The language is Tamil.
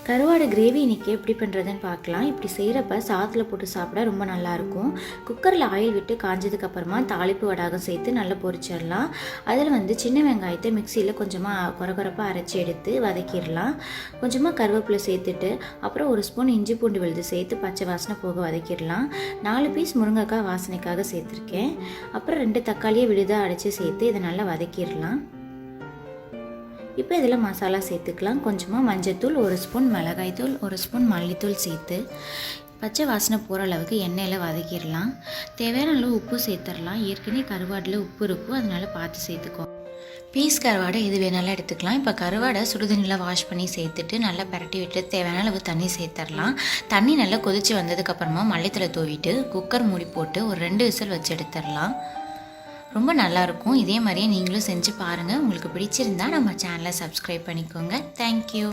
கருவாடு கிரேவி இன்றைக்கி எப்படி பண்ணுறதுன்னு பார்க்கலாம். இப்படி செய்கிறப்ப சாதத்தில் போட்டு சாப்பிட ரொம்ப நல்லாயிருக்கும். குக்கரில் ஆயில் விட்டு காஞ்சதுக்கப்புறமா தாளிப்பு வடாகம் சேர்த்து நல்லா பொரிச்சிடலாம். அதில் சின்ன வெங்காயத்தை மிக்சியில் கொஞ்சமாக குறப்பாக அரைச்சி எடுத்து வதக்கிடலாம். கொஞ்சமாக கருவேப்பிலை சேர்த்துட்டு அப்புறம் 1 ஸ்பூன் இஞ்சி பூண்டு விழுது சேர்த்து பச்சை வாசனை போக வதக்கிடலாம். 4 பீஸ் முருங்கைக்காய் வாசனைக்காக சேர்த்துருக்கேன். அப்புறம் 2 தக்காளியை விழுதாக அடைச்சி சேர்த்து இதை நல்லா வதக்கிடலாம். இப்போ இதில் மசாலா சேர்த்துக்கலாம். கொஞ்சமாக மஞ்சள்தூள், 1 ஸ்பூன் மிளகாய்த்தூள், 1 ஸ்பூன் மல்லித்தூள் சேர்த்து பச்சை வாசனை போகிற அளவுக்கு எண்ணெயில் வதக்கிடலாம். தேவையான அளவு உப்பு சேர்த்துடலாம். ஏற்கனவே கருவாடில் உப்பு இருக்கும், அதனால் பார்த்து சேர்த்துக்கோ. பீஸ் கருவாடை எது வேணாலும் எடுத்துக்கலாம். இப்போ கருவாடை சுடுதண்ணியில் வாஷ் பண்ணி சேர்த்துட்டு நல்லா பரட்டி விட்டு தேவையான அளவு தண்ணி சேர்த்துடலாம். தண்ணி நல்லா கொதித்து வந்ததுக்கப்புறமா மல்லித்தலை தூவிட்டு குக்கர் மூடி போட்டு ஒரு 2 விசில் வச்சு எடுத்துடலாம். ரொம்ப நல்லாயிருக்கும். இதே மாதிரியே நீங்களும் செஞ்சு பாருங்கள். உங்களுக்கு பிடிச்சிருந்தா நம்ம சேனலை சப்ஸ்கிரைப் பண்ணிக்கோங்க. தேங்க்யூ.